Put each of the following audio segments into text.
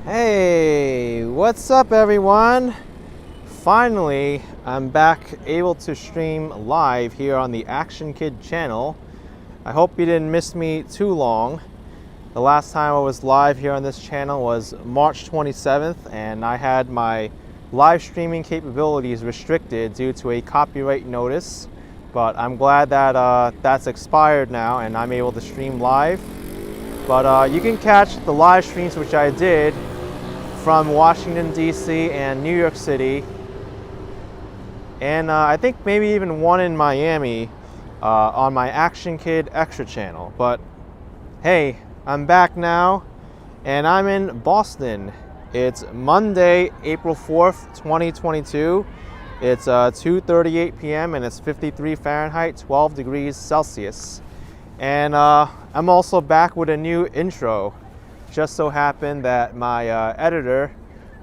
Hey, what's up everyone? Finally, I'm back able to stream live here on the Action Kid channel. I hope you didn't miss me too long. The last time I was live here on this channel was March 27th, and I had my live streaming capabilities restricted due to a copyright notice. But I'm glad that that's expired now and I'm able to stream live. But you can catch the live streams which I did from Washington, D.C. and New York City. And I think maybe even one in Miami on my Action Kid Extra channel. But hey, I'm back now and I'm in Boston. It's Monday, April 4th, 2022. It's 2:38 p.m. and it's 53 Fahrenheit, 12 degrees Celsius. And I'm also back with a new intro. Just so happened that my editor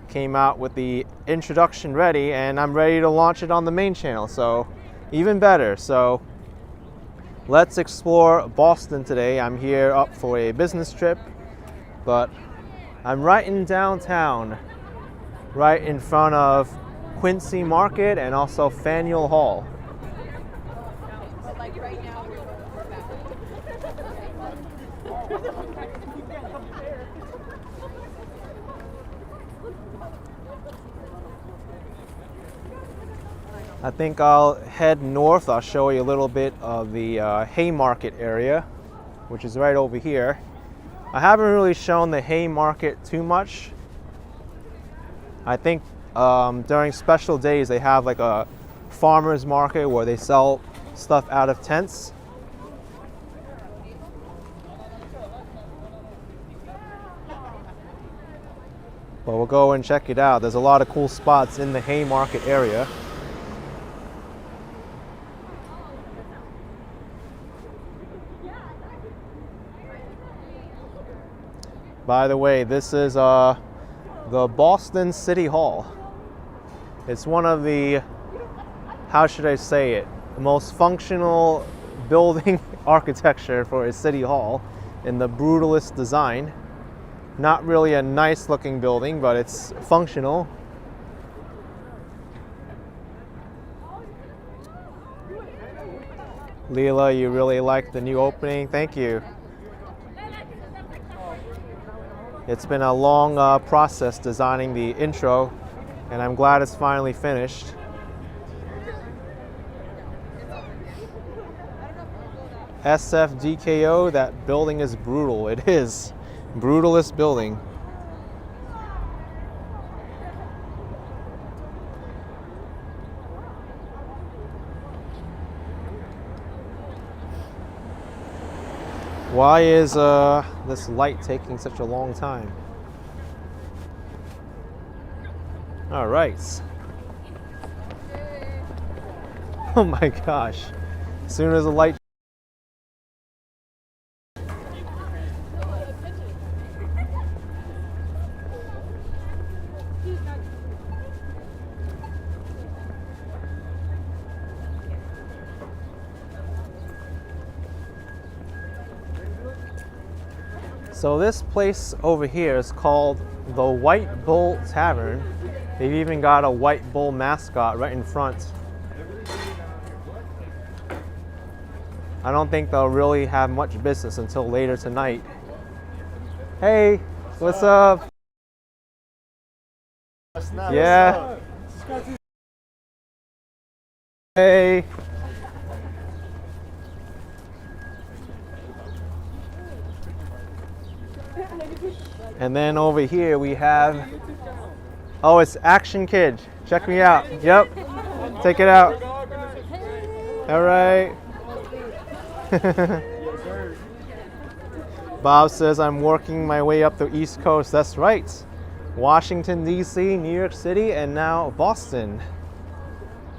came out with the introduction ready and I'm ready to launch it on the main channel, so even better. So let's explore Boston today. I'm here up for a business trip, but I'm right in downtown, right in front of Quincy Market and also Faneuil Hall. I think I'll head north. I'll show you a little bit of the Haymarket area, which is right over here. I haven't really shown the Haymarket too much. I think during special days they have like a farmer's market where they sell stuff out of tents. But we'll go and check it out. There's a lot of cool spots in the Haymarket area. By the way, this is the Boston City Hall. It's one of the, how should I say it, the most functional building architecture for a city hall in the brutalist design. Not really a nice looking building, but it's functional. Leela, you really like the new opening. Thank you. It's been a long process designing the intro, and I'm glad it's finally finished. SFDKO, that building is brutal. It is. Brutalist building. Why is this light taking such a long time? All right. Oh my gosh. As soon as the light So this place over here is called the White Bull Tavern. They've even got a White Bull mascot right in front. I don't think they'll really have much business until later tonight. Hey, what's up? Yeah. Hey. And then over here we have, oh, it's Action Kid. Check me out. Yep. Take it out. All right. Bob says I'm working my way up the East Coast. That's right. Washington, D.C., New York City, and now Boston.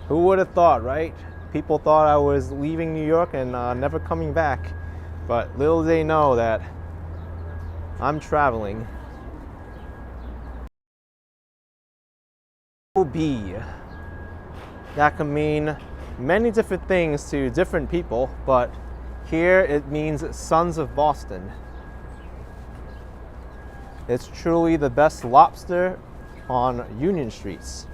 Who would have thought, right? People thought I was leaving New York and never coming back. But little they know that I'm traveling. B. That can mean many different things to different people, but here it means Sons of Boston. It's truly the best lobster on Union Streets.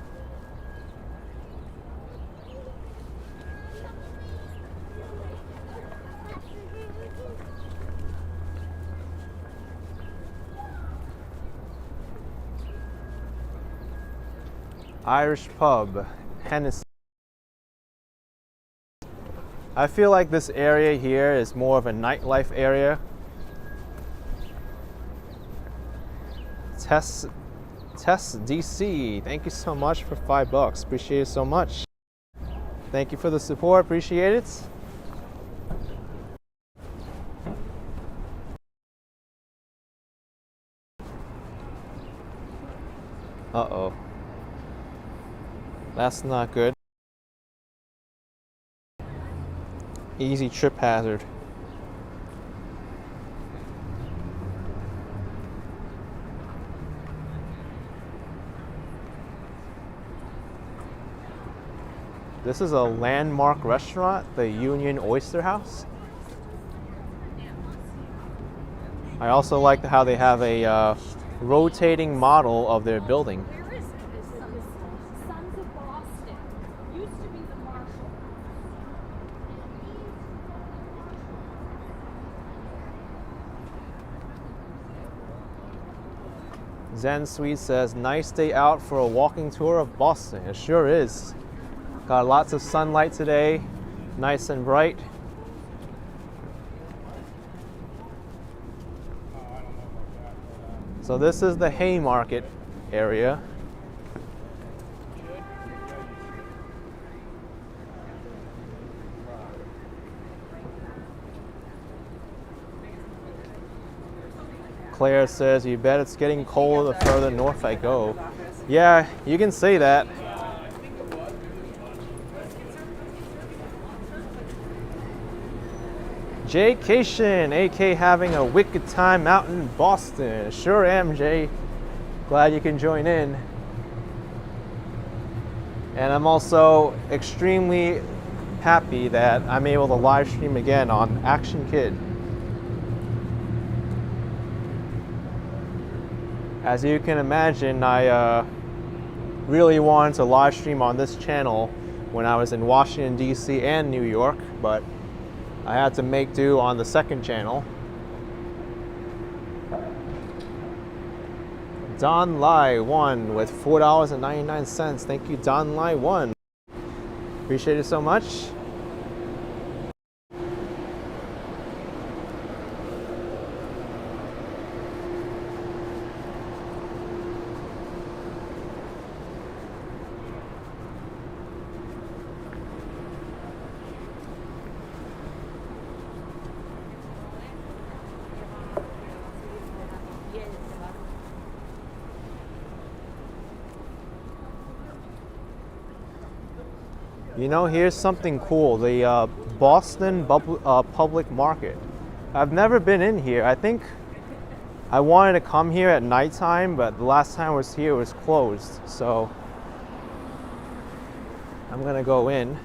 Irish pub, Hennessy. I feel like this area here is more of a nightlife area. Tess DC, thank you so much for $5. Appreciate it so much. Thank you for the support, appreciate it. Uh-oh. That's not good. Easy trip hazard. This is a landmark restaurant, the Union Oyster House. I also like how they have a rotating model of their building. Zen Sweet says, nice day out for a walking tour of Boston. It sure is. Got lots of sunlight today, nice and bright. So this is the Haymarket area. Claire says, you bet it's getting colder the further north I go. Yeah, you can say that. Jaycation, AK having a wicked time out in Boston. Sure am, Jay. Glad you can join in. And I'm also extremely happy that I'm able to live stream again on Action Kid. As you can imagine, I really wanted to live stream on this channel when I was in Washington, D.C. and New York, but I had to make do on the second channel. Don Lai 1 with $4.99. Thank you, Don Lai 1. Appreciate it so much. You know, here's something cool, the Boston Public Market. I've never been in here. I think I wanted to come here at nighttime, but the last time I was here it was closed. So I'm gonna go in.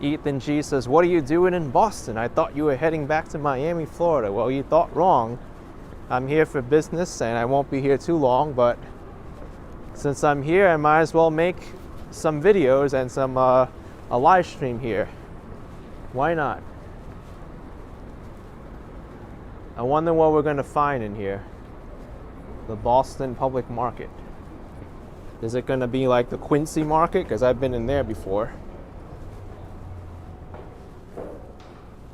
Ethan G says, what are you doing in Boston? I thought you were heading back to Miami, Florida. Well, you thought wrong. I'm here for business and I won't be here too long, but since I'm here, I might as well make some videos and some a live stream here. Why not? I wonder what we're gonna find in here. The Boston Public Market. Is it gonna be like the Quincy Market? Because I've been in there before.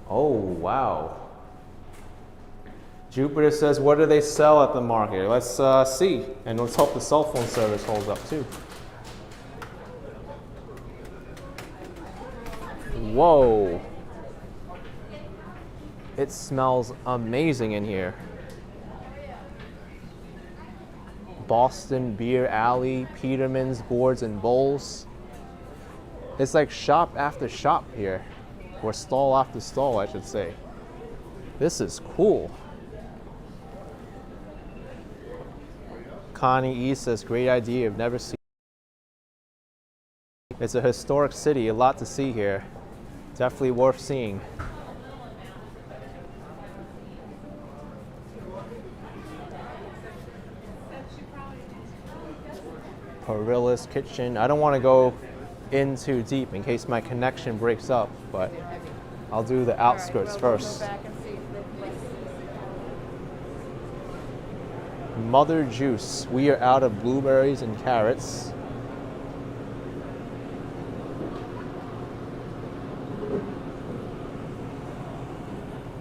Oh, wow. Jupiter says, what do they sell at the market? Let's see. And let's hope the cell phone service holds up too. Whoa. It smells amazing in here. Boston Beer Alley, Peterman's Boards and Bowls. It's like shop after shop here. Or stall after stall, I should say. This is cool. Connie E says, great idea, I've never seen. It's a historic city, a lot to see here. Definitely worth seeing. Perilla's Kitchen. I don't want to go in too deep in case my connection breaks up, but I'll do the outskirts first. Mother Juice. We are out of blueberries and carrots.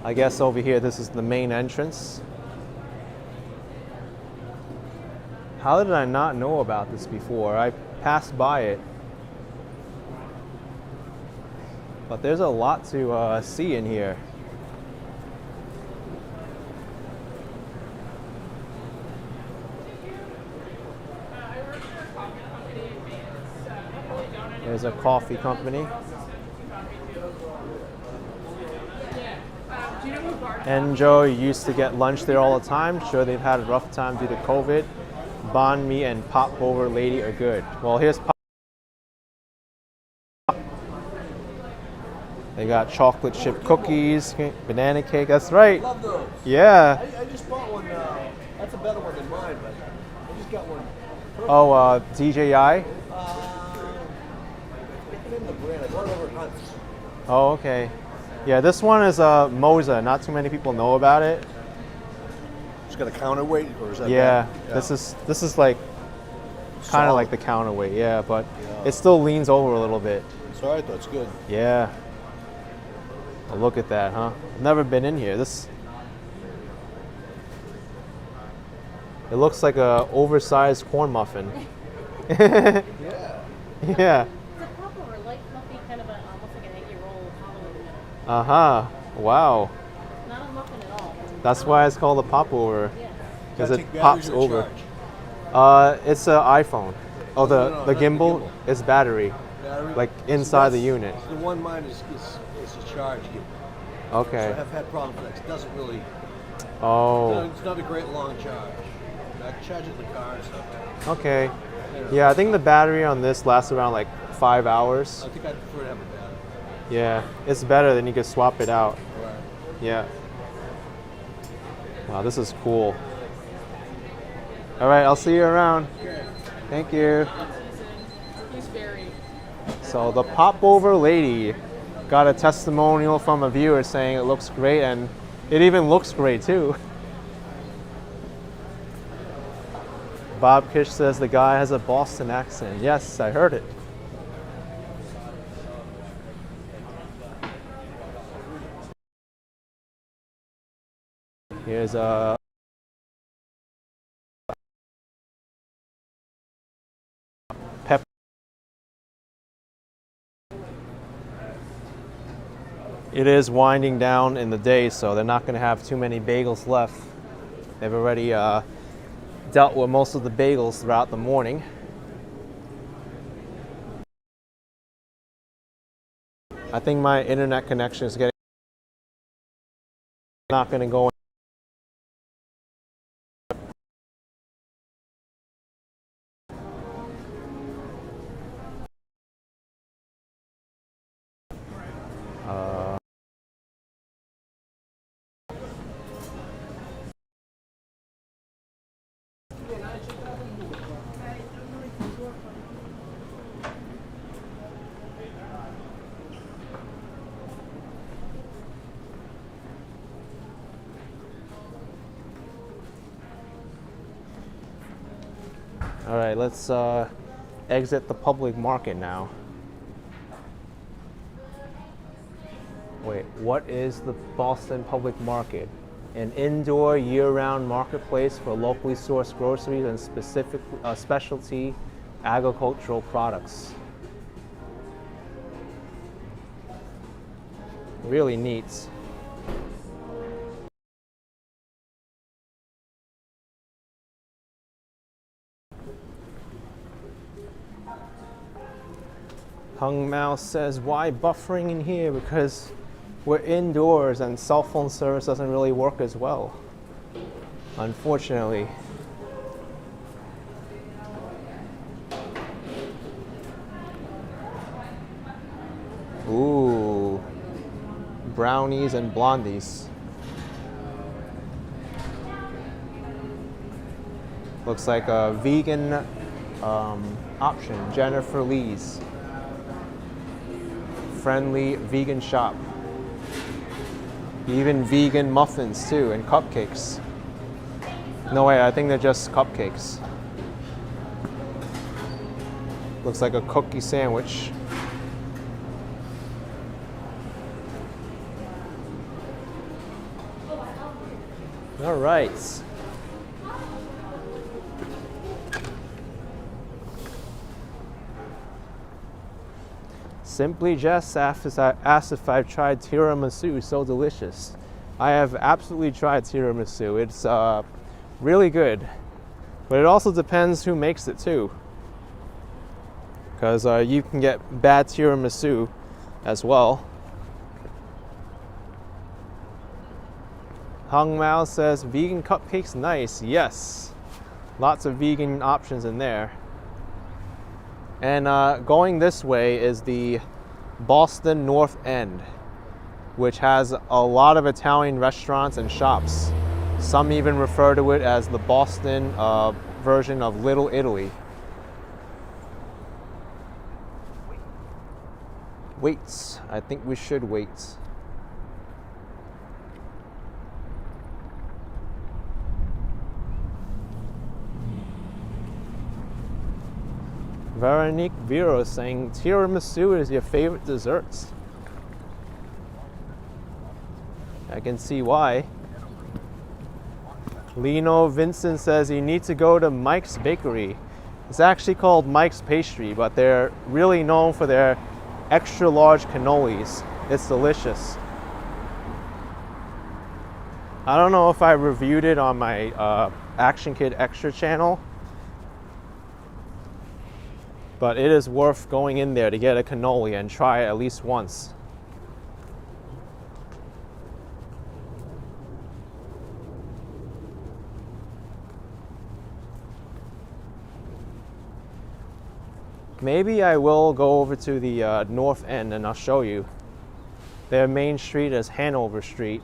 I guess over here this is the main entrance. How did I not know about this before? I passed by it. But there's a lot to see in here. There's a coffee company. Enjo used to get lunch there all the time. Sure, they've had a rough time due to COVID. Banh Mi and Pop Over Lady are good. Well, here's Pop. They got chocolate chip cookies, banana cake. That's right. Love those. Yeah. I just bought one. That's a better one than mine, but I just got one. Oh, DJI? In the brand. I bought it over at Hunt's. Oh, okay. Yeah, this one is Moza. Not too many people know about it. It's got a counterweight, or is that? Yeah, bad? this is like kind of like the counterweight. Yeah, but it still leans over a little bit. It's all right though. It's good. Yeah. Oh, look at that, huh? I've never been in here. It looks like a oversized corn muffin. Yeah. Yeah. It's a popover, light, fluffy, kind of almost like an eggy roll following it. Uh-huh. Wow. Not a muffin at all. That's why it's called a popover. Yeah. Because Does that it take pops batteries or over. charge? It's an iPhone. Oh, the not the gimbal gimbal. is battery. Battery? Like So inside the that's- unit. The one mine is a charge gimbal. So Okay. I've had problems with that. It doesn't really. Oh. It's not a great long charge. I can charge it in the car and stuff. Okay. Yeah, I think the battery on this lasts around like 5 hours. I think I'd prefer to have a battery. Yeah, it's better than you can swap it out. Right. Yeah. Wow, this is cool. All right, I'll see you around. Okay. Thank you. He's very. So the Popover Lady got a testimonial from a viewer saying it looks great, and it even looks great too. Bob Kish says the guy has a Boston accent. Yes, I heard it. Here's a pep. It is winding down in the day, so they're not going to have too many bagels left. They've already dealt with most of the bagels throughout the morning. I think my internet connection is getting not going to go. All right, let's exit the public market now. Wait, what is the Boston Public Market? An indoor, year-round marketplace for locally sourced groceries and specific specialty agricultural products. Really neat. Hung Mouse says, why buffering in here? Because we're indoors and cell phone service doesn't really work as well, unfortunately. Ooh, brownies and blondies. Looks like a vegan option. Jennifer Lee's. Friendly vegan shop. Even vegan muffins too, and cupcakes. No way, I think they're just cupcakes. Looks like a cookie sandwich. All right. Simply Jess asked if I've tried tiramisu, so delicious. I have absolutely tried tiramisu. It's really good, but it also depends who makes it too. Because you can get bad tiramisu as well. Hung Mao says, vegan cupcakes, nice. Yes, lots of vegan options in there. And going this way is the Boston North End, which has a lot of Italian restaurants and shops. Some even refer to it as the Boston version of Little Italy. Wait, I think we should wait. Veronique Vero saying tiramisu is your favorite desserts. I can see why. Lino Vincent says you need to go to Mike's Bakery. It's actually called Mike's Pastry, but they're really known for their extra large cannolis. It's delicious. I don't know if I reviewed it on my Action Kid Extra channel, but it is worth going in there to get a cannoli and try it at least once. Maybe I will go over to the North End and I'll show you. Their main street is Hanover Street.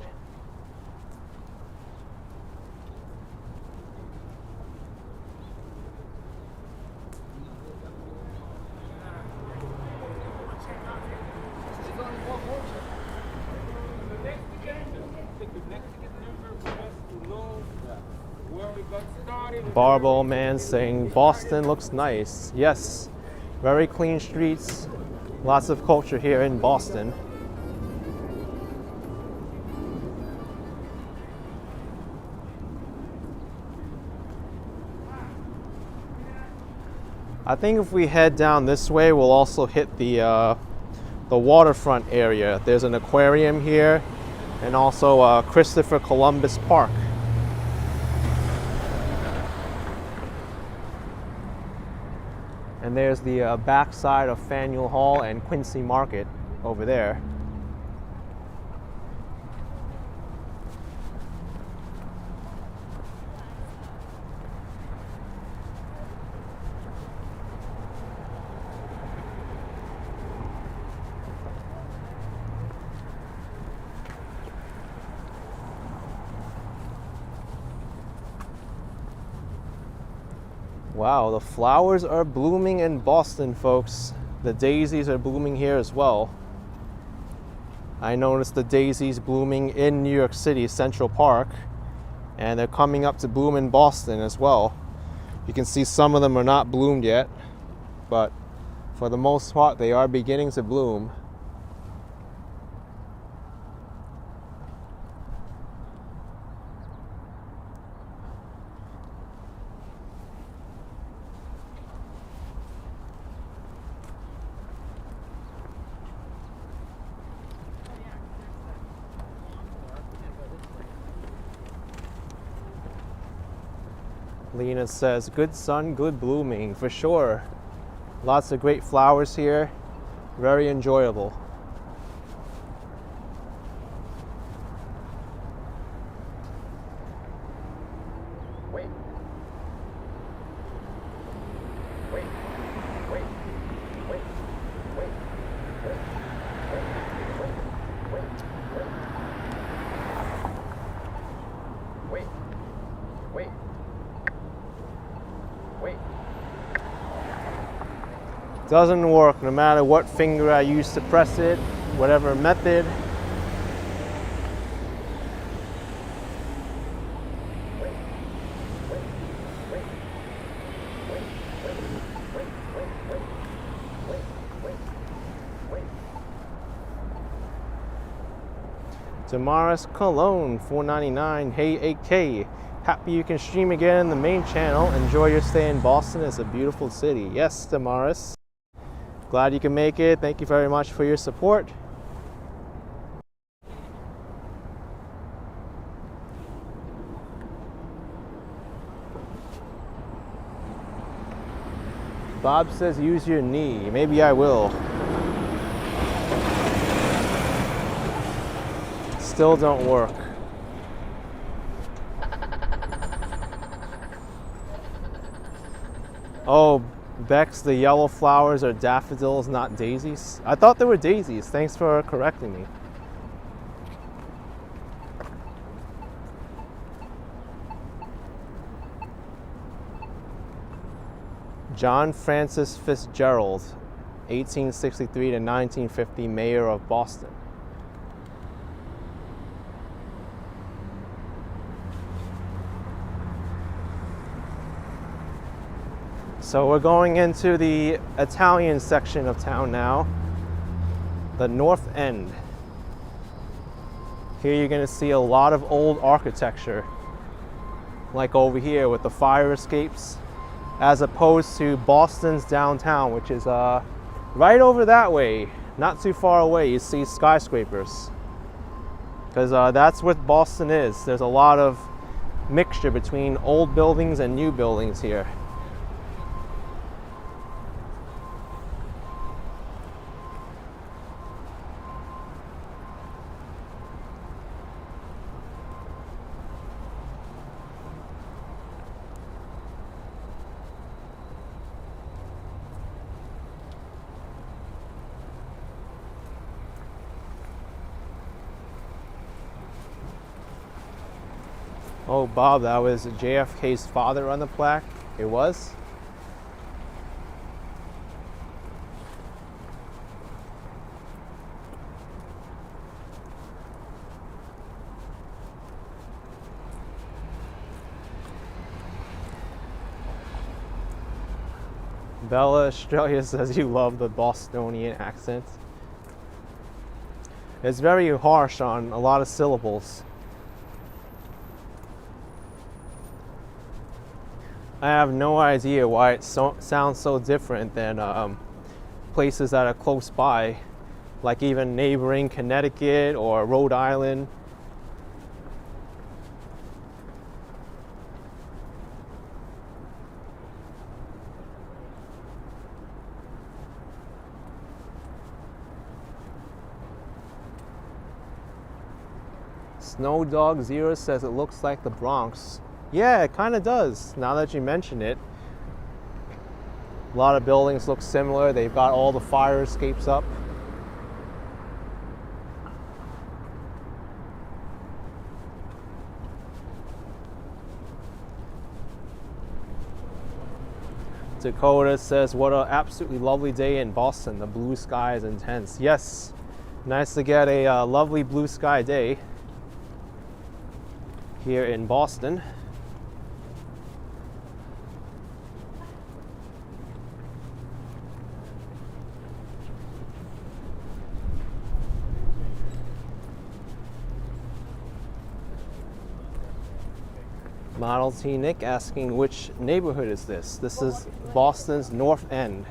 Barbo Man saying Boston looks nice. Yes, very clean streets, lots of culture here in Boston. I think if we head down this way, we'll also hit the waterfront area. There's an aquarium here, and also Christopher Columbus Park. And there's the backside of Faneuil Hall and Quincy Market over there. Wow, the flowers are blooming in Boston, folks. The daisies are blooming here as well. I noticed the daisies blooming in New York City, Central Park, and they're coming up to bloom in Boston as well. You can see some of them are not bloomed yet, but for the most part, they are beginning to bloom. Lena says, good sun, good blooming, for sure. Lots of great flowers here, very enjoyable. Doesn't work no matter what finger I use to press it, whatever method. Damaris Cologne, $4.99. Hey, AK. Happy you can stream again in the main channel. Enjoy your stay in Boston. It's a beautiful city. Yes, Damaris. Glad you can make it. Thank you very much for your support. Bob says use your knee. Maybe I will. Still don't work. Oh, Bex, the yellow flowers are daffodils, not daisies. I thought they were daisies. Thanks for correcting me. John Francis Fitzgerald, 1863 to 1950, mayor of Boston. So we're going into the Italian section of town now, the North End. Here you're going to see a lot of old architecture, like over here with the fire escapes, as opposed to Boston's downtown, which is right over that way, not too far away. You see skyscrapers, because that's what Boston is. There's a lot of mixture between old buildings and new buildings here. Oh, Bob, that was JFK's father on the plaque. It was? Bella Australia says you love the Bostonian accent. It's very harsh on a lot of syllables. I have no idea why it sounds so different than places that are close by, like even neighboring Connecticut or Rhode Island. Snow Dog Zero says it looks like the Bronx. Yeah, it kind of does, now that you mention it. A lot of buildings look similar. They've got all the fire escapes up. Dakota says, what an absolutely lovely day in Boston. The blue sky is intense. Yes, nice to get a lovely blue sky day here in Boston. Model T Nick asking which neighborhood is this? This is Boston's North End.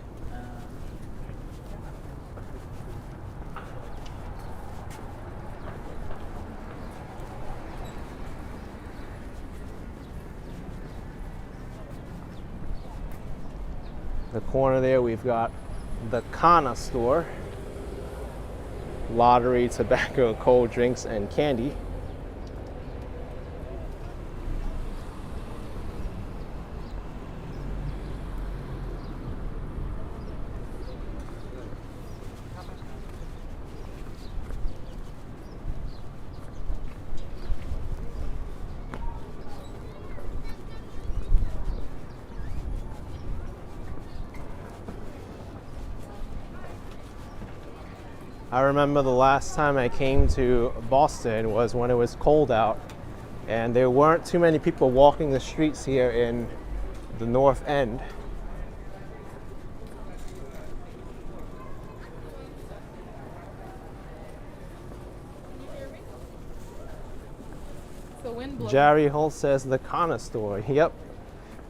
The corner there we've got the Kana store. Lottery, tobacco, cold drinks, and candy. I remember the last time I came to Boston was when it was cold out, and there weren't too many people walking the streets here in the North End. The wind blowing. Jerry Holt says the Kana store. Yep,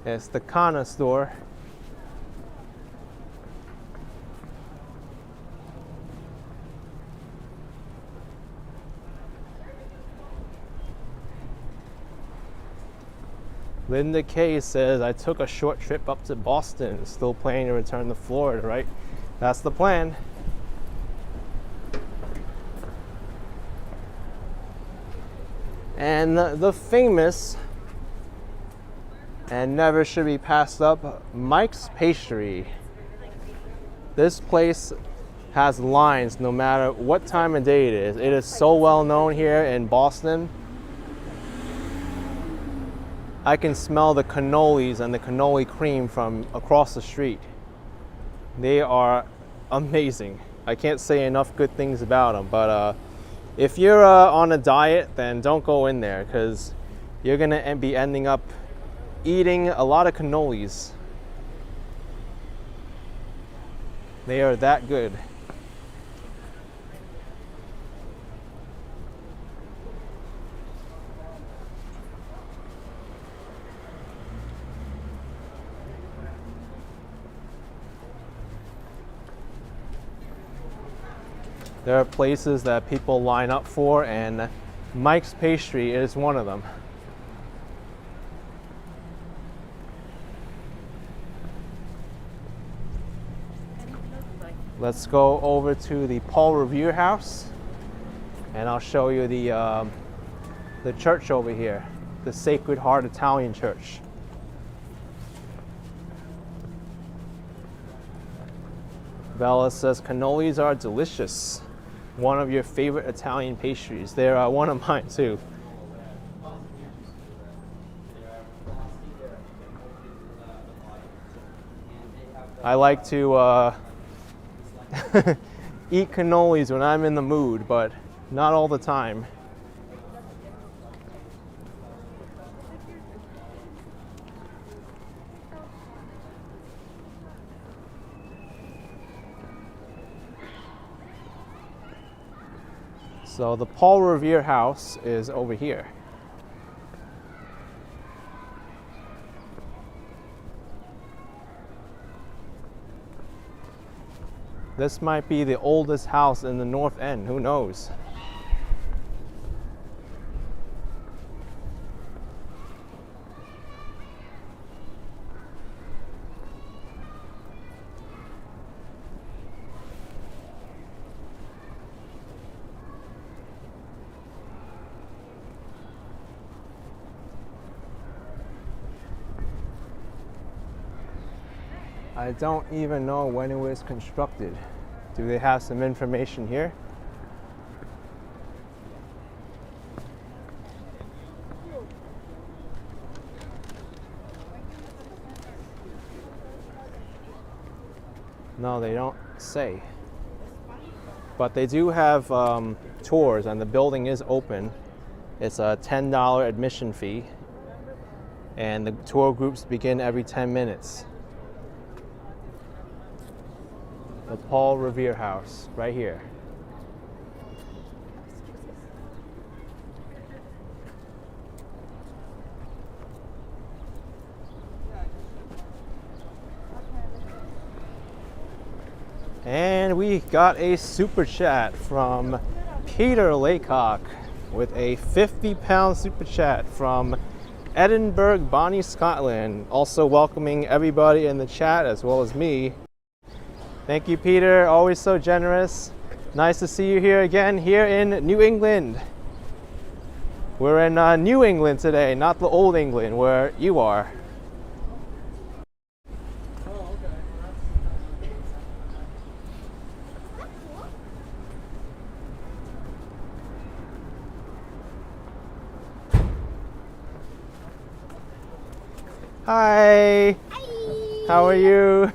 it's the Kana store. Linda K says, I took a short trip up to Boston, still planning to return to Florida, right? That's the plan. And the famous, and never should be passed up, Mike's Pastry. This place has lines no matter what time of day it is. It is so well known here in Boston. I can smell the cannolis and the cannoli cream from across the street. They are amazing. I can't say enough good things about them, but if you're on a diet, then don't go in there because you're gonna be ending up eating a lot of cannolis. They are that good. There are places that people line up for, and Mike's Pastry is one of them. Let's go over to the Paul Revere house, and I'll show you the church over here, the Sacred Heart Italian Church. Bella says cannolis are delicious. One of your favorite Italian pastries. They're one of mine too. I like to eat cannolis when I'm in the mood, but not all the time. So the Paul Revere house is over here. This might be the oldest house in the North End, who knows? I don't even know when it was constructed. Do they have some information here? No, they don't say. But they do have tours, and the building is open. It's a $10 admission fee, and the tour groups begin every 10 minutes. The Paul Revere house, right here. And we got a super chat from Peter Laycock with a 50-pound super chat from Edinburgh, Bonnie, Scotland. Also welcoming everybody in the chat as well as me. Thank you, Peter. Always so generous. Nice to see you here again, here in New England. We're in New England today, not the old England where you are. Oh, okay. Hi. Hi. How are you?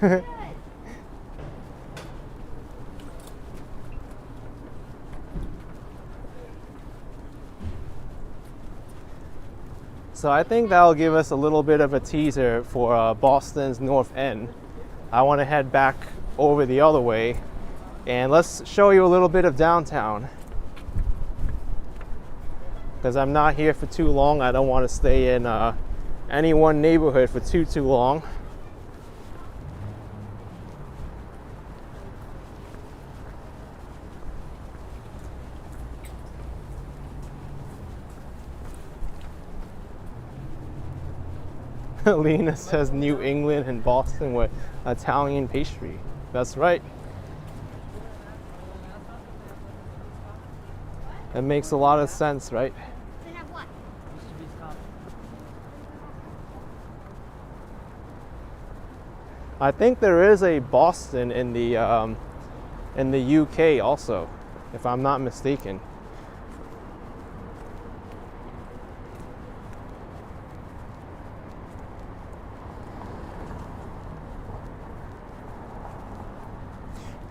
So I think that'll give us a little bit of a teaser for Boston's North End. I want to head back over the other way and let's show you a little bit of downtown. Because I'm not here for too long. I don't want to stay in any one neighborhood for too long. Lena says New England and Boston with Italian pastry. That's right. It makes a lot of sense, right? They have what? I think there is a Boston in the UK also, if I'm not mistaken.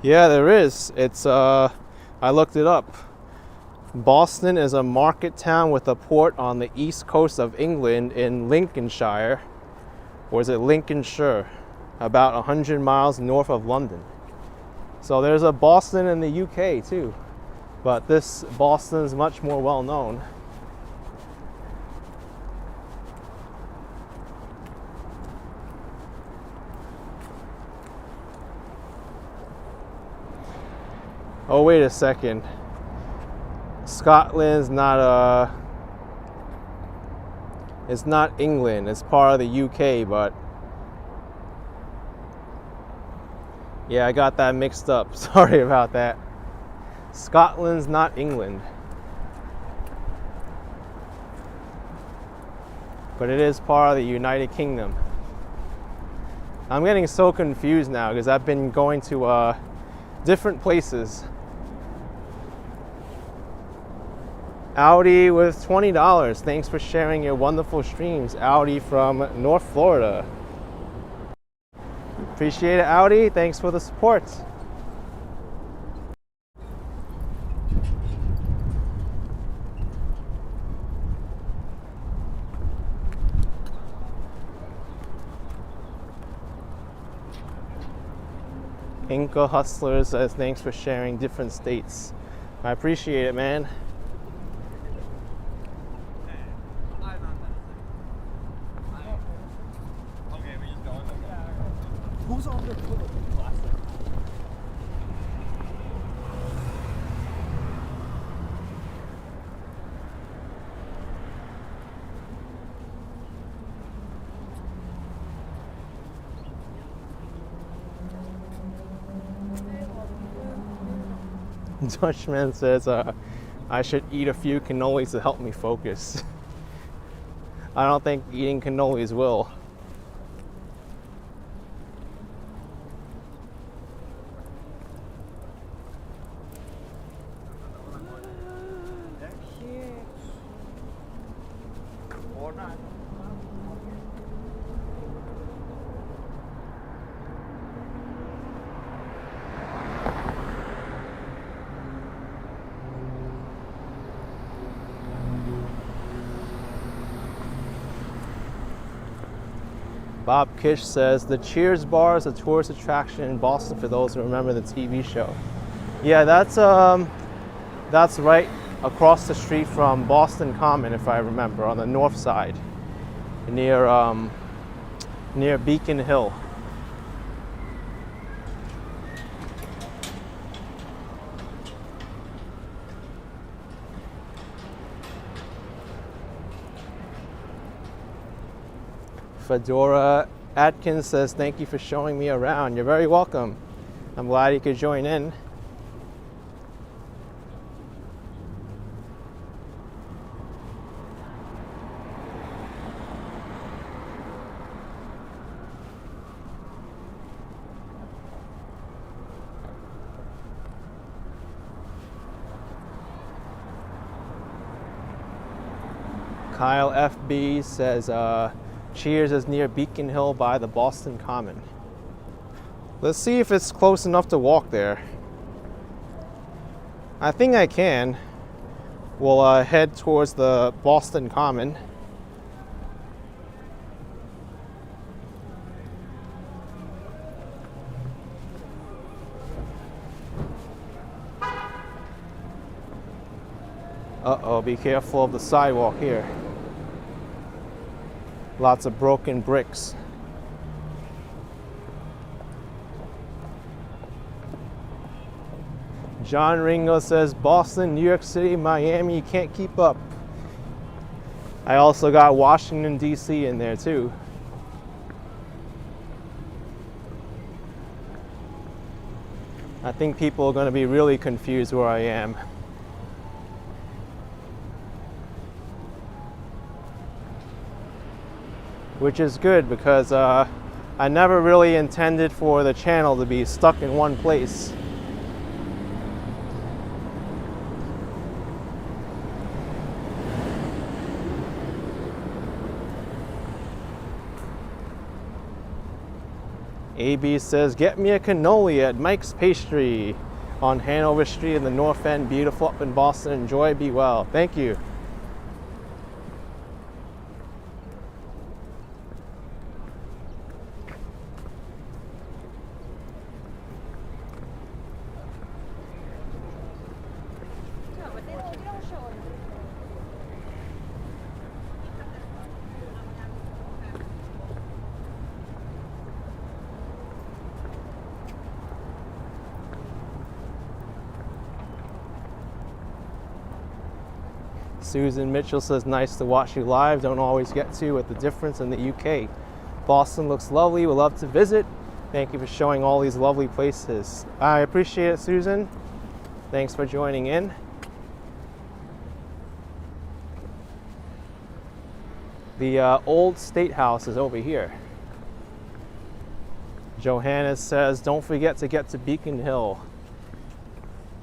Yeah, there is. It's I looked it up. Boston is a market town with a port on the east coast of England in Lincolnshire, or is it Lincolnshire, about 100 miles north of London. So there's a Boston in the UK too, but this Boston is much more well known. Oh, wait a second. Scotland's not it's not England, it's part of the UK, but yeah, I got that mixed up. Sorry about that. Scotland's not England, but it is part of the United Kingdom. I'm getting so confused now because I've been going to different places. Audi with $20. Thanks for sharing your wonderful streams. Audi from North Florida. Appreciate it, Audi. Thanks for the support. Inca Hustler says thanks for sharing different states. I appreciate it, man. Who's on the plastic? Dutchman says I should eat a few cannolis to help me focus. I don't think eating cannolis will. Bob Kish says the Cheers bar is a tourist attraction in Boston for those who remember the TV show. Yeah, that's right across the street from Boston Common, if I remember, on the north side, near Beacon Hill. Fedora Atkins says, thank you for showing me around. You're very welcome. I'm glad you could join in. Kyle FB says, Cheers is near Beacon Hill by the Boston Common. Let's see if it's close enough to walk there. I think I can. We'll head towards the Boston Common. Uh-oh, be careful of the sidewalk here. Lots of broken bricks. John Ringo says, Boston, New York City, Miami, you can't keep up. I also got Washington, D.C. in there too. I think people are going to be really confused where I am. Which is good because I never really intended for the channel to be stuck in one place. AB says, get me a cannoli at Mike's Pastry on Hanover Street in the North End. Beautiful up in Boston. Enjoy, be well. Thank you. Susan Mitchell says, nice to watch you live. Don't always get to with the difference in the UK. Boston looks lovely. We'd love to visit. Thank you for showing all these lovely places. I appreciate it, Susan. Thanks for joining in. The old State House is over here. Johannes says, don't forget to get to Beacon Hill.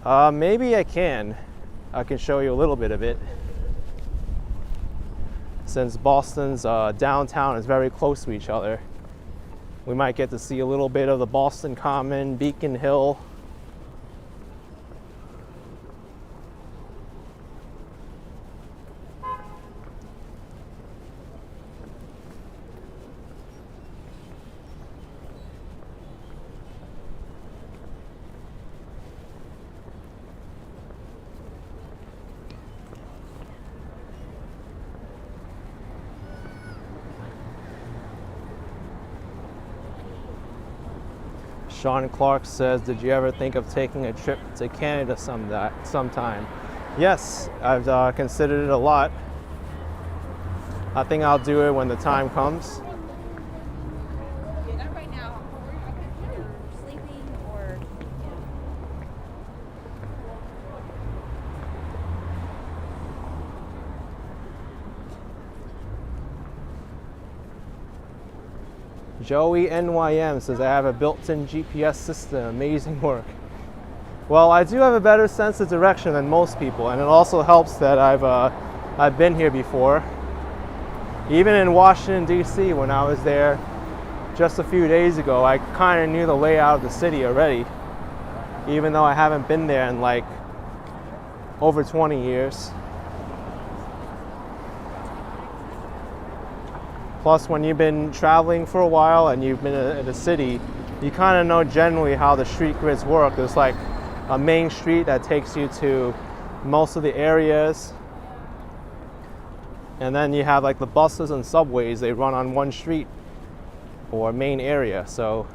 Maybe I can. I can show you a little bit of it. Since Boston's downtown is very close to each other, we might get to see a little bit of the Boston Common, Beacon Hill. Sean Clark says, did you ever think of taking a trip to Canada sometime? Yes, I've considered it a lot. I think I'll do it when the time comes. Not right now. Sleeping or Joey NYM says, I have a built-in GPS system. Amazing work. Well, I do have a better sense of direction than most people, and it also helps that I've been here before. Even in Washington, D.C., when I was there just a few days ago, I kind of knew the layout of the city already, even though I haven't been there in like over 20 years. Plus, when you've been traveling for a while and you've been in a city, you kind of know generally how the street grids work. There's like a main street that takes you to most of the areas. And then you have like the buses and subways, they run on one street or main area. So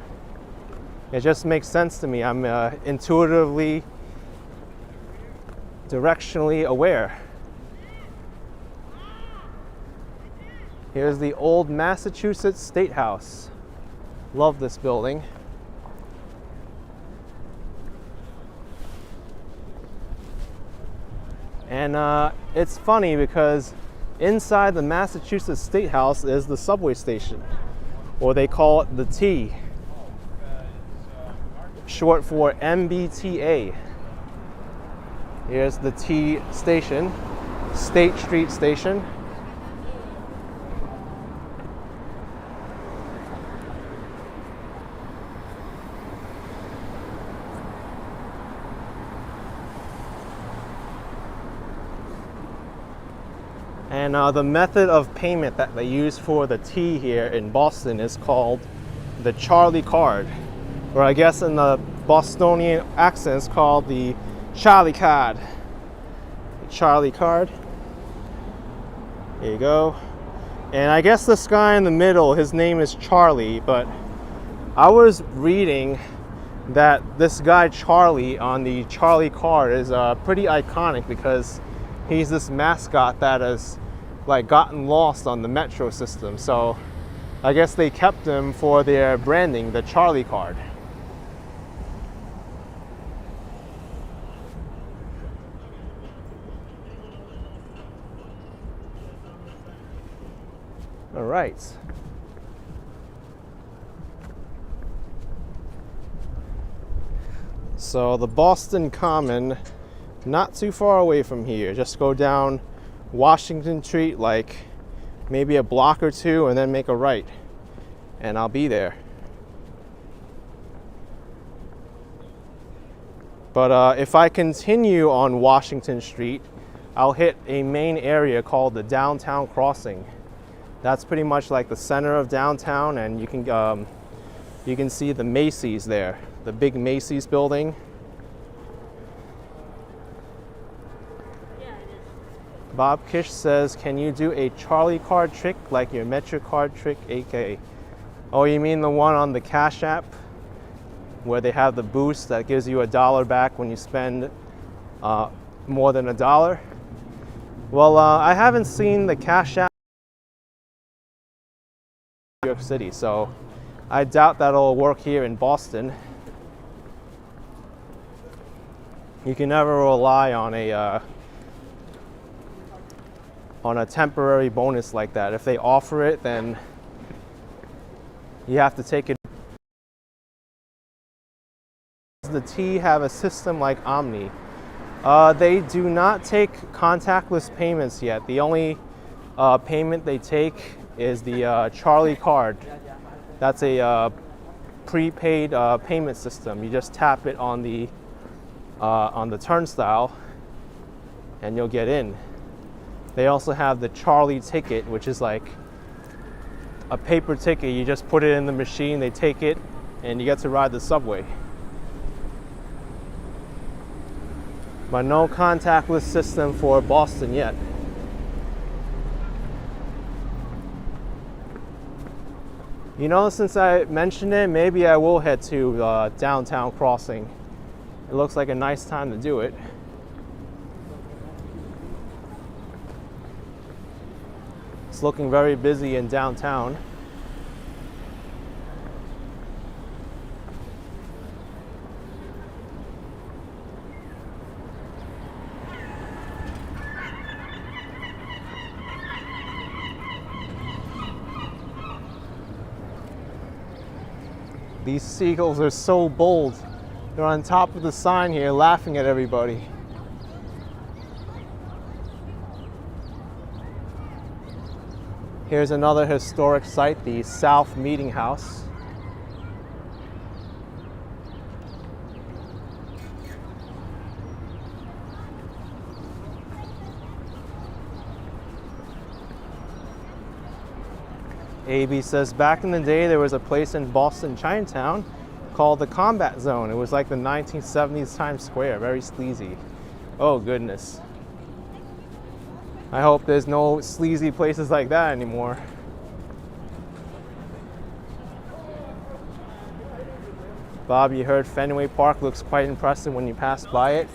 it just makes sense to me. I'm intuitively, directionally aware. Here's the old Massachusetts State House. Love this building. And it's funny because inside the Massachusetts State House is the subway station, or they call it the T, short for MBTA. Here's the T station, State Street Station. And the method of payment that they use for the T here in Boston is called the Charlie card, or I guess in the Bostonian accent it's called the Charlie card. The Charlie card. There you go. And I guess this guy in the middle, his name is Charlie, but I was reading that this guy Charlie on the Charlie card is pretty iconic because he's this mascot that has like gotten lost on the metro system. So I guess they kept him for their branding, the Charlie card. All right. So the Boston Common, not too far away from here. Just go down Washington Street like maybe a block or two and then make a right and I'll be there. But if I continue on Washington Street, I'll hit a main area called the Downtown Crossing. That's pretty much like the center of downtown, and you can see the Macy's there, the big Macy's building. Yeah, it is. Bob Kish says, can you do a Charlie card trick like your Metro card trick, aka? Oh, you mean the one on the Cash App where they have the boost that gives you $1 back when you spend more than $1? Well, I haven't seen the Cash App in New York City, so I doubt that'll work here in Boston. You can never rely on a temporary bonus like that. If they offer it, then you have to take it. Does the T have a system like Omni? They do not take contactless payments yet. The only payment they take is the Charlie card. That's a prepaid payment system. You just tap it on the turnstile and you'll get in. They also have the Charlie ticket, which is like a paper ticket. You just put it in the machine, they take it, and you get to ride the subway. But no contactless system for Boston yet. You know, since I mentioned it, maybe I will head to Downtown Crossing. It looks like a nice time to do it. It's looking very busy in downtown. These seagulls are so bold. They're on top of the sign here laughing at everybody. Here's another historic site, the South Meeting House. AB says, back in the day there was a place in Boston, Chinatown, called the Combat Zone. It was like the 1970s Times Square, very sleazy. Oh goodness. I hope there's no sleazy places like that anymore. Bob, you heard Fenway Park looks quite impressive when you pass by it.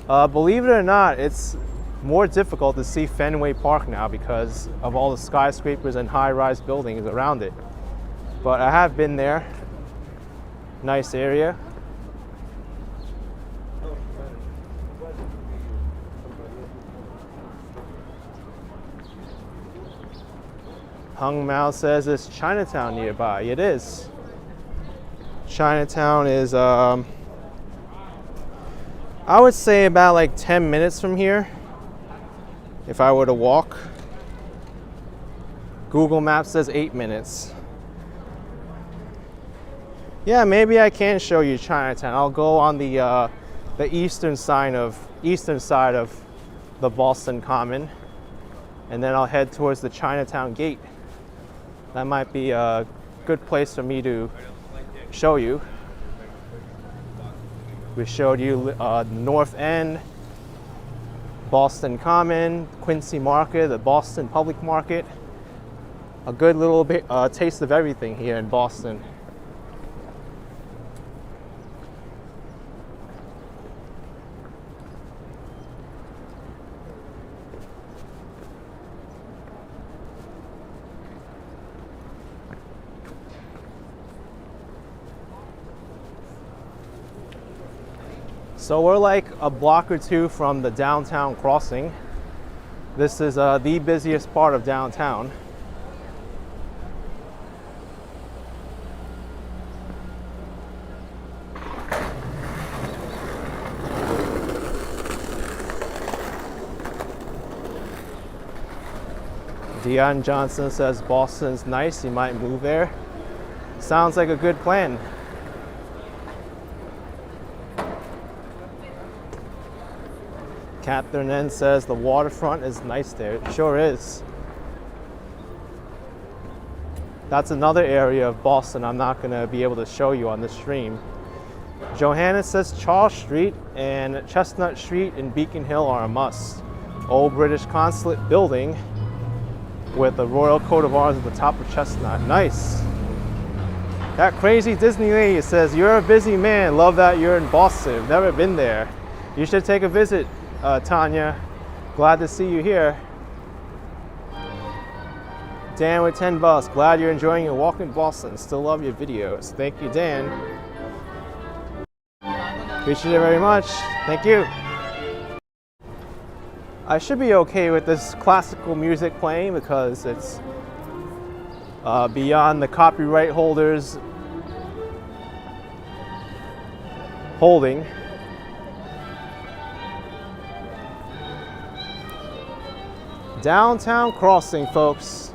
Believe it or not, it's more difficult to see Fenway Park now because of all the skyscrapers and high-rise buildings around it. But I have been there. Nice area. Hung Mao says it's Chinatown nearby. It is. Chinatown is, I would say about like 10 minutes from here if I were to walk. Google Maps says 8 minutes. Yeah, maybe I can show you Chinatown. I'll go on the eastern side of the Boston Common, and then I'll head towards the Chinatown Gate. That might be a good place for me to show you. We showed you North End, Boston Common, Quincy Market, the Boston Public Market. A good little bit taste of everything here in Boston. So we're like a block or two from the downtown crossing. This is the busiest part of downtown. Dion Johnson says Boston's nice, you might move there. Sounds like a good plan. Catherine N says the waterfront is nice there. It sure is. That's another area of Boston I'm not going to be able to show you on this stream. Johanna says Charles Street and Chestnut Street in Beacon Hill are a must. Old British Consulate building with the Royal Coat of Arms at the top of Chestnut. Nice. That crazy Disney lady says, you're a busy man. Love that you're in Boston. Never been there. You should take a visit. Tanya, glad to see you here. Dan with 10 bucks, glad you're enjoying your walk in Boston. Still love your videos. Thank you, Dan. Appreciate it very much. Thank you. I should be okay with this classical music playing because it's beyond the copyright holders holding. Downtown crossing, folks.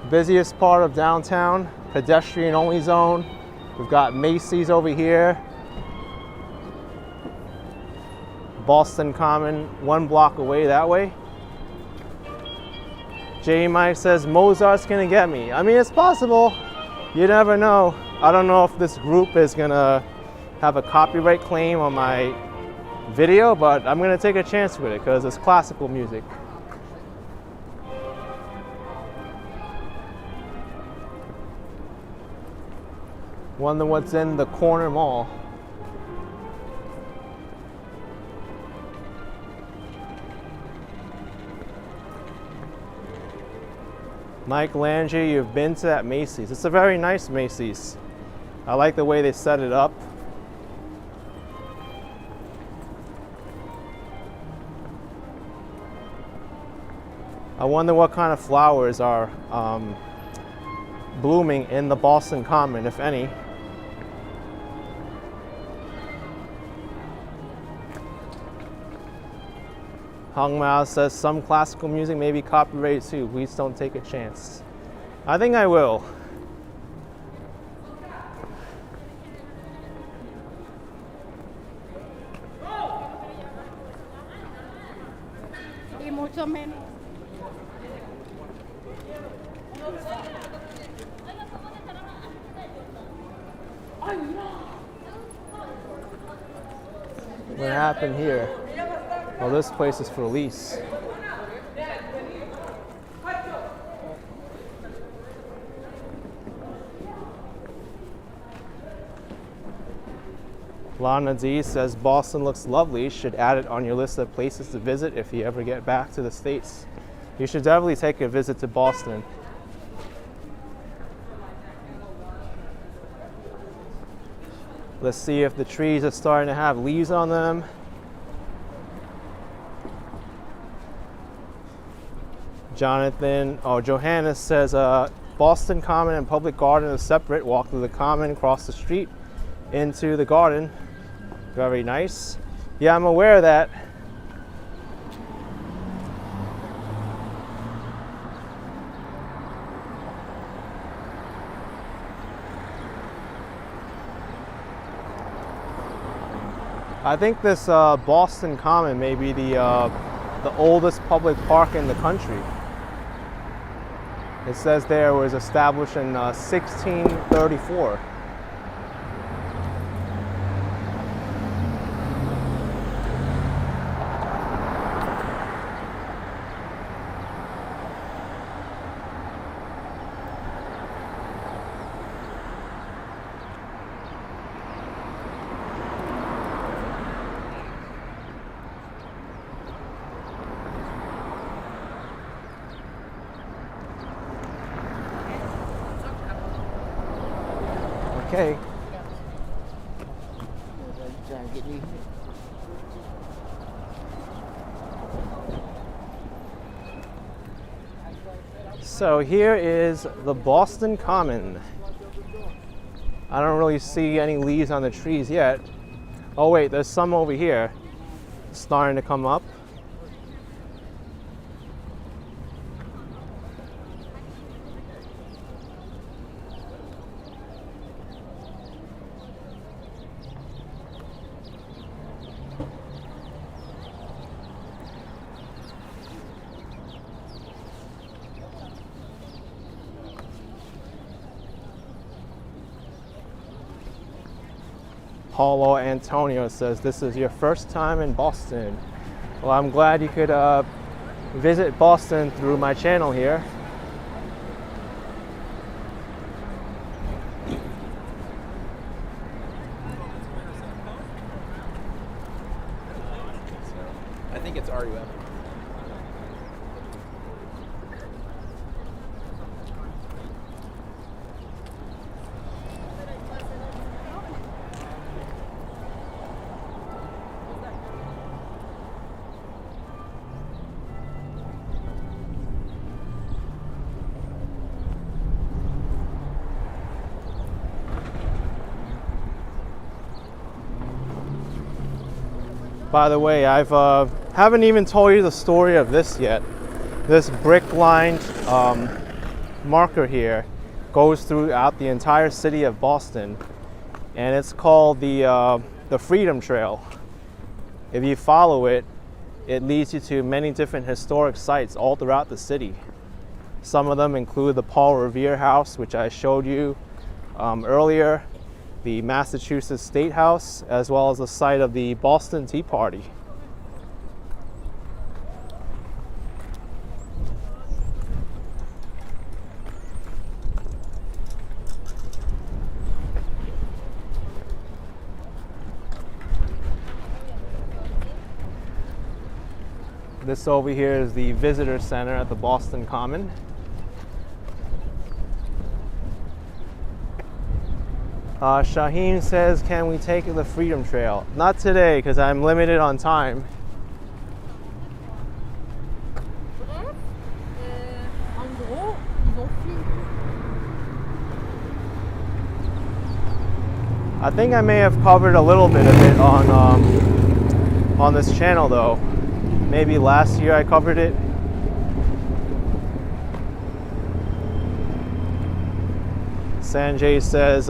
Busiest part of downtown, pedestrian only zone. We've got Macy's over here. Boston Common, 1 block away that way. J Mike says Mozart's gonna get me. I mean, it's possible. You never know. I don't know if this group is gonna have a copyright claim on my video, but I'm gonna take a chance with it because it's classical music. Wonder what's in the corner mall. Mike Landry, you've been to that Macy's. It's a very nice Macy's. I like the way they set it up. I wonder what kind of flowers are blooming in the Boston Common, if any. Hung Mao says some classical music may be copyrighted too. Please don't take a chance. I think I will. Y mucho menos. What happened here? Well, this place is for lease. Lana D says Boston looks lovely. Should add it on your list of places to visit if you ever get back to the States. You should definitely take a visit to Boston. Let's see if the trees are starting to have leaves on them. Johannes says Boston Common and Public Garden are separate. Walk through the Common, cross the street into the garden. Very nice. Yeah, I'm aware of that. I think this Boston Common may be the oldest public park in the country. It says there it was established in 1634. Okay. Trying to get me. So here is the Boston Common. I don't really see any leaves on the trees yet. Oh wait, there's some over here starting to come up. Paulo Antonio says, this is your first time in Boston. Well, I'm glad you could visit Boston through my channel here. I think it's RUM. By the way, I've haven't even told you the story of this yet. This brick-lined marker here goes throughout the entire city of Boston, and it's called the Freedom Trail. If you follow it, it leads you to many different historic sites all throughout the city. Some of them include the Paul Revere House, which I showed you earlier, the Massachusetts State House, as well as the site of the Boston Tea Party. This over here is the visitor center at the Boston Common. Shaheen says, can we take the Freedom Trail? Not today, because I'm limited on time. I think I may have covered a little bit of it on this channel though. Maybe last year I covered it. Sanjay says,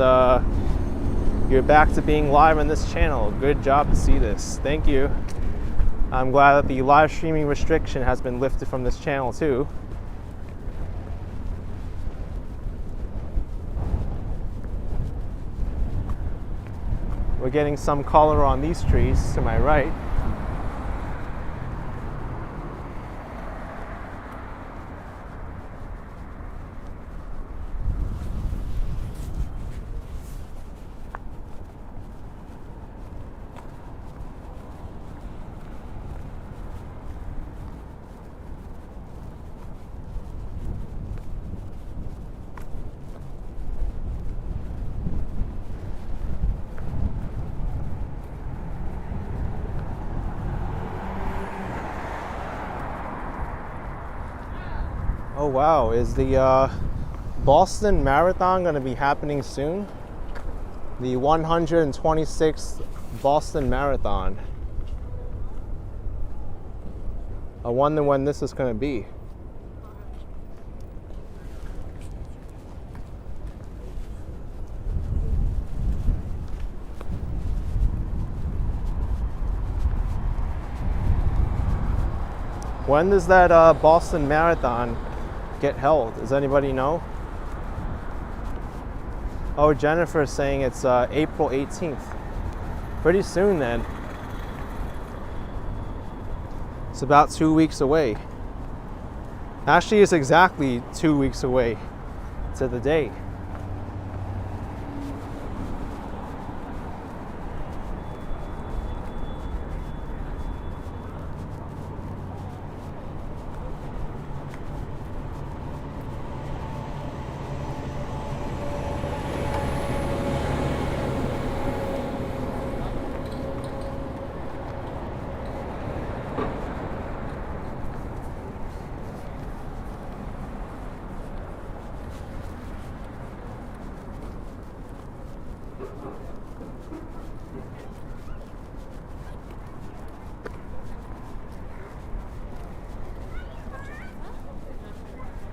you're back to being live on this channel. Good job to see this. Thank you. I'm glad that the live streaming restriction has been lifted from this channel too. We're getting some color on these trees to my right. Oh wow, is the Boston Marathon going to be happening soon? The 126th Boston Marathon. I wonder when this is going to be. When does that Boston Marathon get held? Does anybody know? Oh, Jennifer's saying it's April 18th. Pretty soon then. It's about 2 weeks away. Actually, it's exactly 2 weeks away to the day.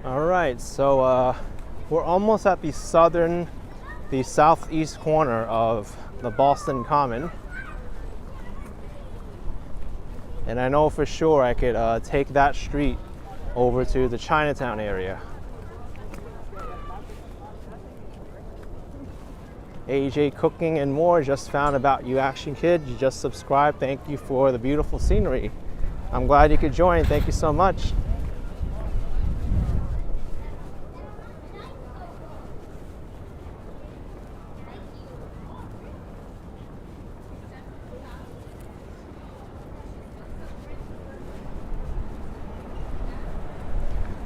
All right, so we're almost at the southeast corner of the Boston Common. And I know for sure I could take that street over to the Chinatown area. AJ Cooking and More just found about you, Action Kid. You just subscribed. Thank you for the beautiful scenery. I'm glad you could join. Thank you so much.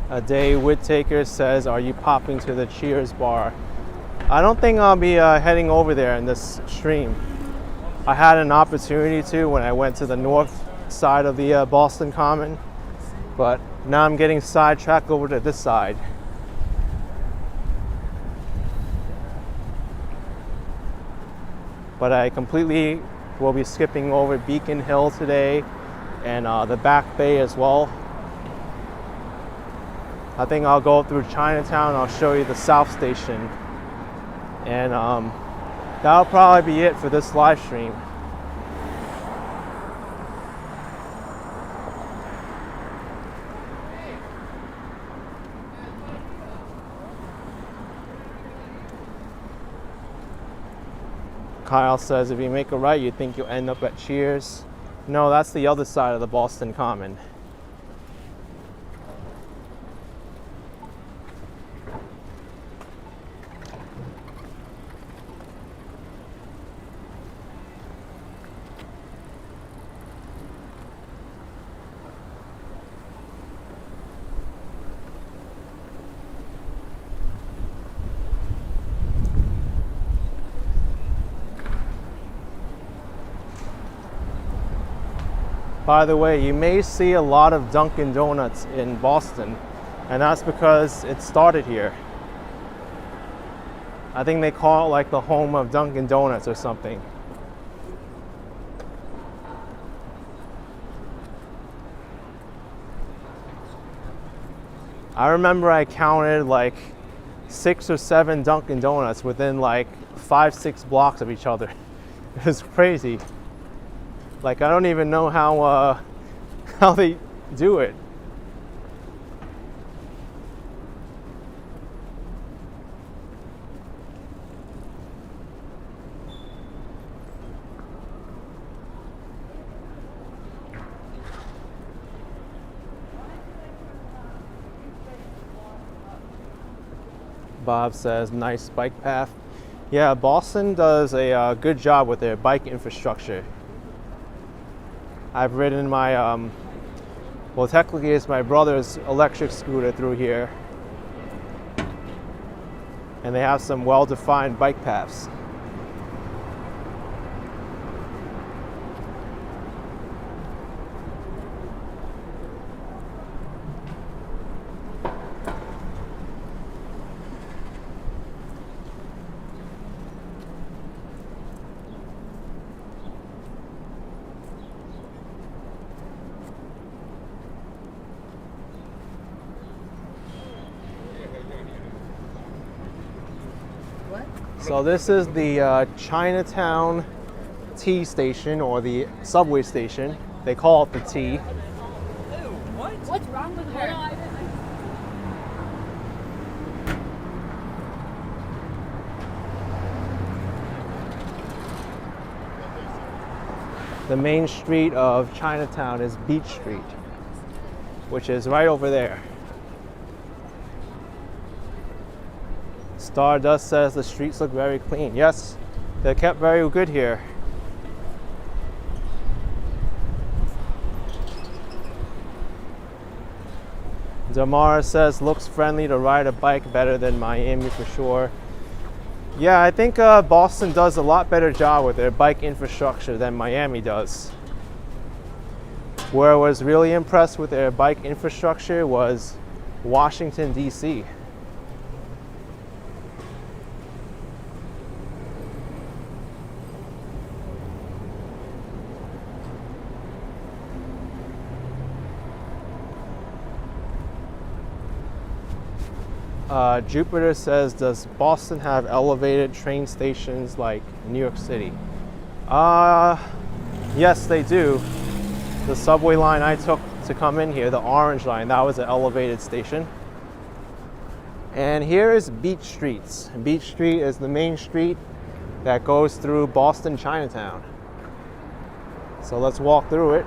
A Day Whittaker says, are you popping to the Cheers bar? I don't think I'll be heading over there in this stream. I had an opportunity to when I went to the north side of the Boston Common, but now I'm getting sidetracked over to this side. But I completely will be skipping over Beacon Hill today and the Back Bay as well. I think I'll go through Chinatown. I'll show you the South Station. And that'll probably be it for this live stream. Kyle says, if you make a right, you think you'll end up at Cheers. No, that's the other side of the Boston Common. By the way, you may see a lot of Dunkin' Donuts in Boston, and that's because it started here. I think they call it like the home of Dunkin' Donuts or something. I remember I counted like 6 or 7 Dunkin' Donuts within like 5-6 blocks of each other. It was crazy. Like, I don't even know how they do it. Bob says, nice bike path. Yeah, Boston does a good job with their bike infrastructure. I've ridden my, well, technically it's my brother's electric scooter through here. And they have some well-defined bike paths. So this is the Chinatown T station, or the subway station. They call it the T. What's wrong with her? The main street of Chinatown is Beach Street, which is right over there. Stardust says the streets look very clean. Yes, they're kept very good here. Damara says looks friendly to ride a bike, better than Miami for sure. Yeah, I think Boston does a lot better job with their bike infrastructure than Miami does. Where I was really impressed with their bike infrastructure was Washington, D.C. Jupiter says, does Boston have elevated train stations like New York City? Yes, they do. The subway line I took to come in here, the orange line, that was an elevated station. And here is Beach Streets. Beach Street is the main street that goes through Boston Chinatown. So let's walk through it.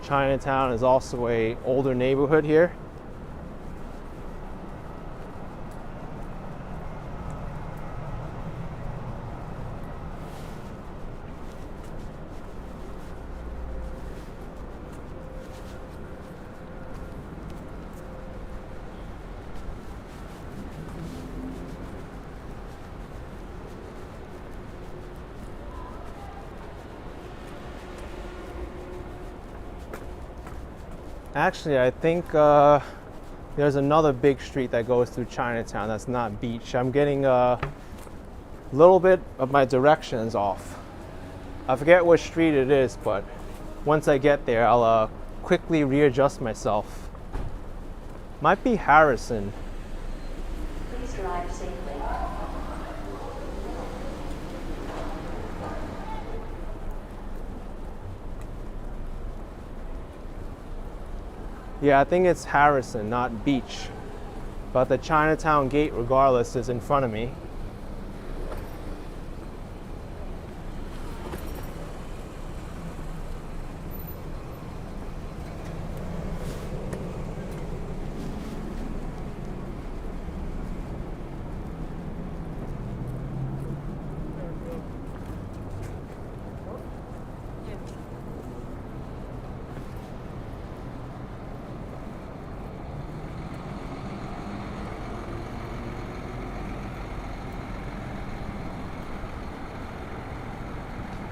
Chinatown is also an older neighborhood here. Actually, I think there's another big street that goes through Chinatown that's not Beach. I'm getting a little bit of my directions off. I forget which street it is, but once I get there, I'll quickly readjust myself. Might be Harrison. Please drive safely. Yeah, I think it's Harrison, not Beach. But the Chinatown gate, regardless, is in front of me.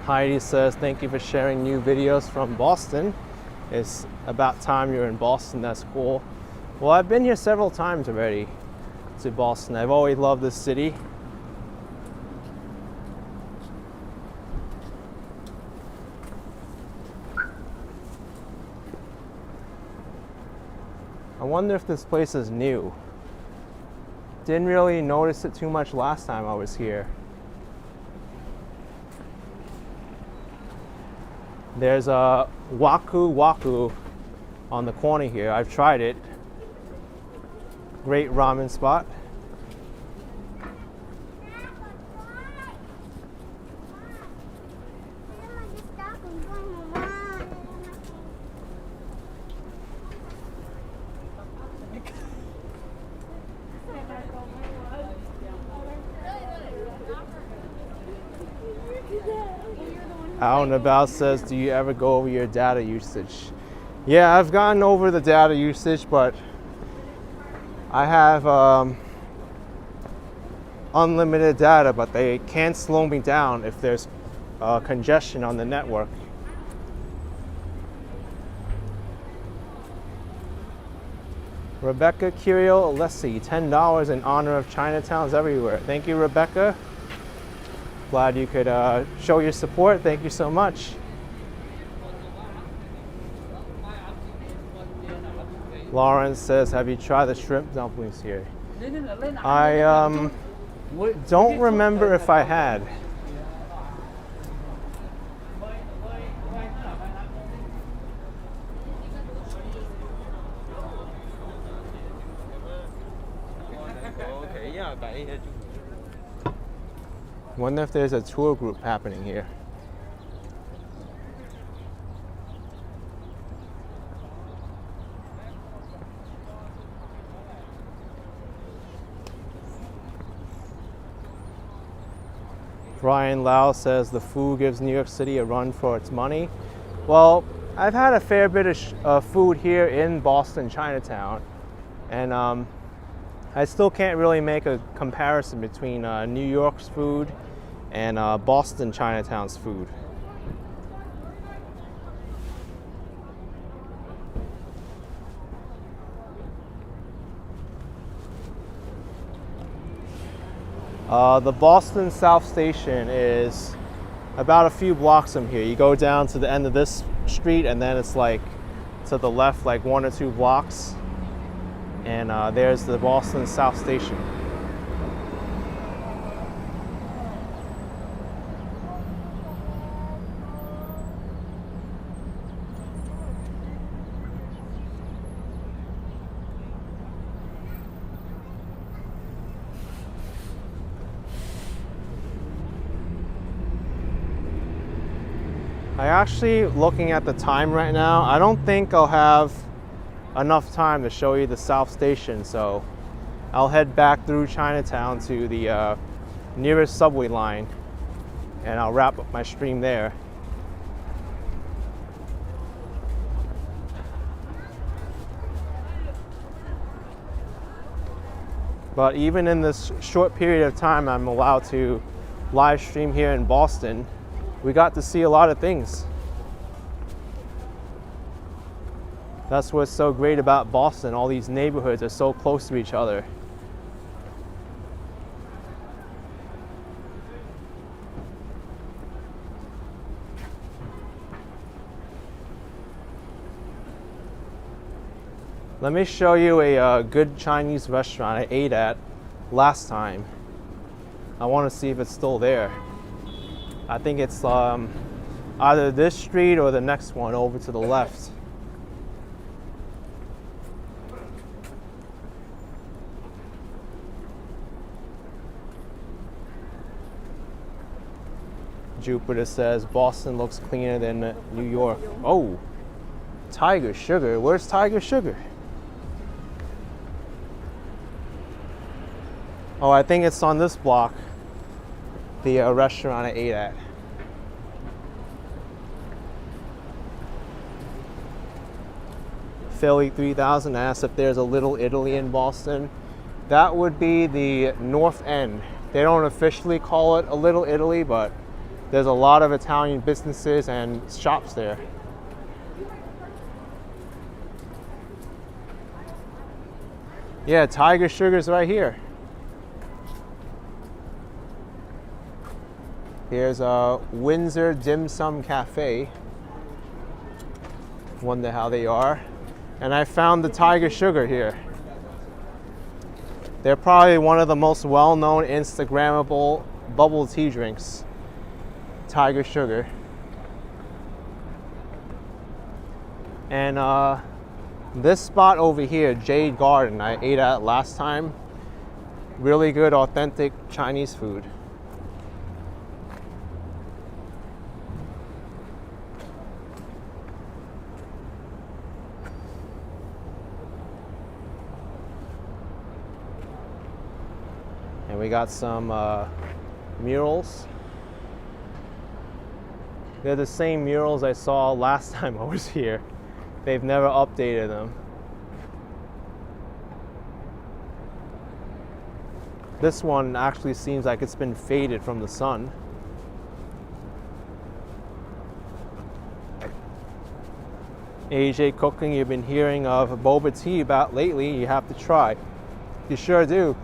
Heidi says, thank you for sharing new videos from Boston. It's about time you're in Boston, that's cool. Well, I've been here several times already to Boston. I've always loved this city. I wonder if this place is new. Didn't really notice it too much last time I was here. There's a Waku Waku on the corner here. I've tried it. Great ramen spot. Out and About says, do you ever go over your data usage? Yeah, I've gotten over the data usage, but I have unlimited data, but they can't slow me down if there's congestion on the network. Rebecca Curio Alessi, $10 in honor of Chinatowns everywhere. Thank you, Rebecca. Glad you could show your support. Thank you so much. Lawrence says, have you tried the shrimp dumplings here? I don't remember if I had. Wonder if there's a tour group happening here. Brian Lau says the food gives New York City a run for its money. Well, I've had a fair bit of food here in Boston, Chinatown, and I still can't really make a comparison between New York's food and Boston Chinatown's food. The Boston South Station is about a few blocks from here. You go down to the end of this street and then it's like to the left like 1 or 2 blocks. And there's the Boston South Station. Actually, looking at the time right now, I don't think I'll have enough time to show you the South Station, so I'll head back through Chinatown to the nearest subway line and I'll wrap up my stream there. But even in this short period of time I'm allowed to live stream here in Boston, we got to see a lot of things. That's what's so great about Boston. All these neighborhoods are so close to each other. Let me show you a good Chinese restaurant I ate at last time. I want to see if it's still there. I think it's either this street or the next one over to the left. Jupiter says Boston looks cleaner than New York. Oh, Tiger Sugar. Where's Tiger Sugar? Oh, I think it's on this block. The restaurant I ate at. Philly 3000 asked if there's a Little Italy in Boston. That would be the North End. They don't officially call it a Little Italy, but there's a lot of Italian businesses and shops there. Yeah, Tiger Sugar's right here. Here's a Windsor Dim Sum Cafe. Wonder how they are. And I found the Tiger Sugar here. They're probably one of the most well-known Instagrammable bubble tea drinks. Tiger Sugar. And this spot over here, Jade Garden, I ate at last time. Really good, authentic Chinese food. And we got some murals. They're the same murals I saw last time I was here. They've never updated them. This one actually seems like it's been faded from the sun. AJ Cooking, you've been hearing of boba tea about lately. You have to try. You sure do.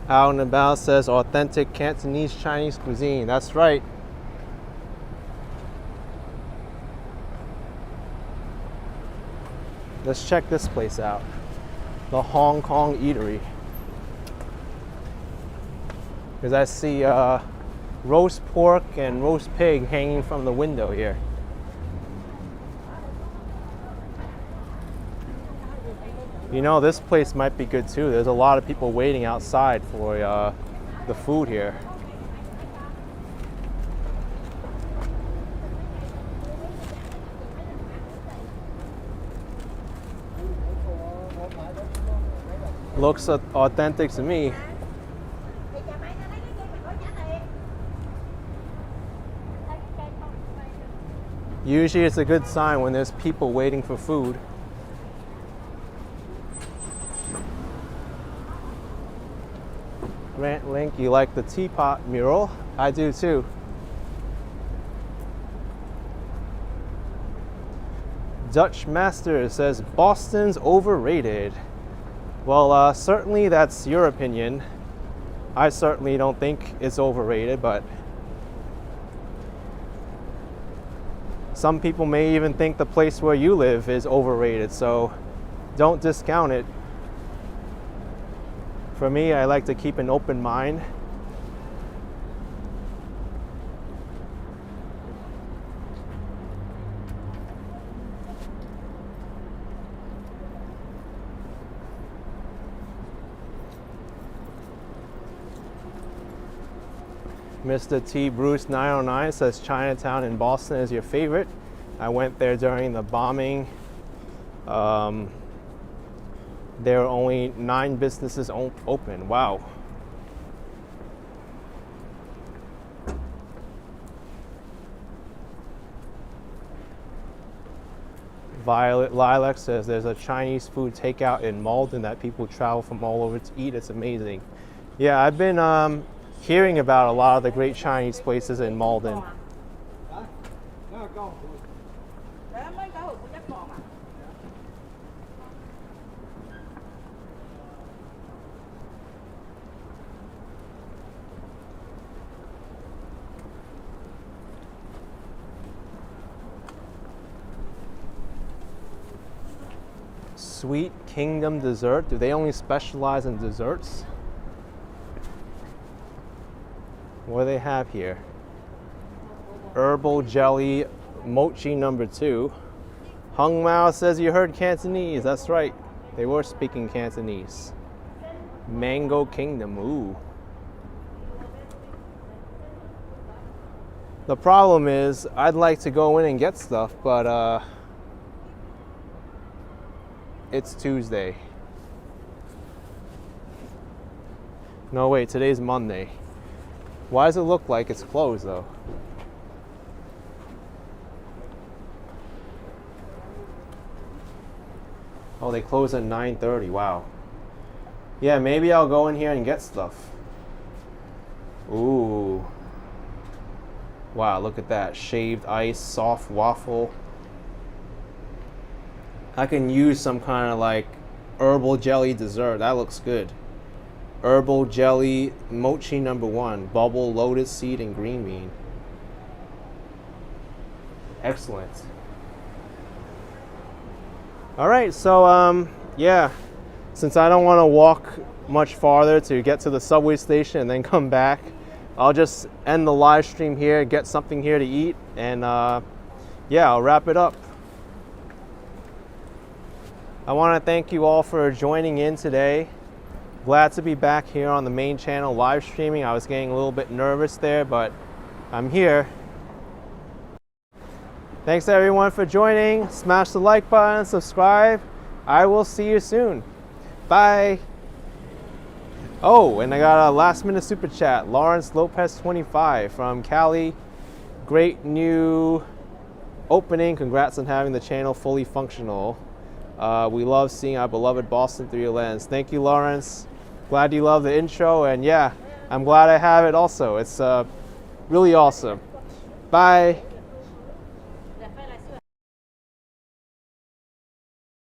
Out and About says authentic Cantonese Chinese cuisine. That's right. Let's check this place out. The Hong Kong Eatery. Because I see roast pork and roast pig hanging from the window here. You know, this place might be good too. There's a lot of people waiting outside for the food here. Looks authentic to me. Usually it's a good sign when there's people waiting for food. Grant Link, you like the teapot mural? I do too. Dutch Master says Boston's overrated. Well, certainly that's your opinion. I certainly don't think it's overrated, but some people may even think the place where you live is overrated, so don't discount it. For me, I like to keep an open mind. Mr. T. Bruce 909 says Chinatown in Boston is your favorite. I went there during the bombing. There are only 9 businesses open. Wow. Violet Lilac says there's a Chinese food takeout in Malden that people travel from all over to eat. It's amazing. Yeah, I've been hearing about a lot of the great Chinese places in Malden. Sweet Kingdom dessert. Do they only specialize in desserts? What do they have here? Herbal jelly mochi number 2. Hung Mao says you heard Cantonese. That's right. They were speaking Cantonese. Mango Kingdom. Ooh. The problem is I'd like to go in and get stuff, but it's Tuesday. No, wait, today's Monday. Why does it look like it's closed though? Oh, they close at 9:30. Wow. Yeah, maybe I'll go in here and get stuff. Ooh. Wow, look at that. Shaved ice, soft waffle. I can use some kind of like herbal jelly dessert. That looks good. Herbal jelly mochi number 1. Bubble, lotus seed, and green bean. Excellent. All right, so yeah, since I don't want to walk much farther to get to the subway station and then come back, I'll just end the live stream here, get something here to eat, and yeah, I'll wrap it up. I want to thank you all for joining in today. Glad to be back here on the main channel live streaming. I was getting a little bit nervous there, but I'm here. Thanks everyone for joining. Smash the like button, subscribe. I will see you soon. Bye. Oh, and I got a last minute super chat. Lawrence Lopez 25 from Cali. Great new opening. Congrats on having the channel fully functional. We love seeing our beloved Boston through your lens. Thank you, Lawrence. Glad you love the intro, and yeah, I'm glad I have it also. It's really awesome. Bye.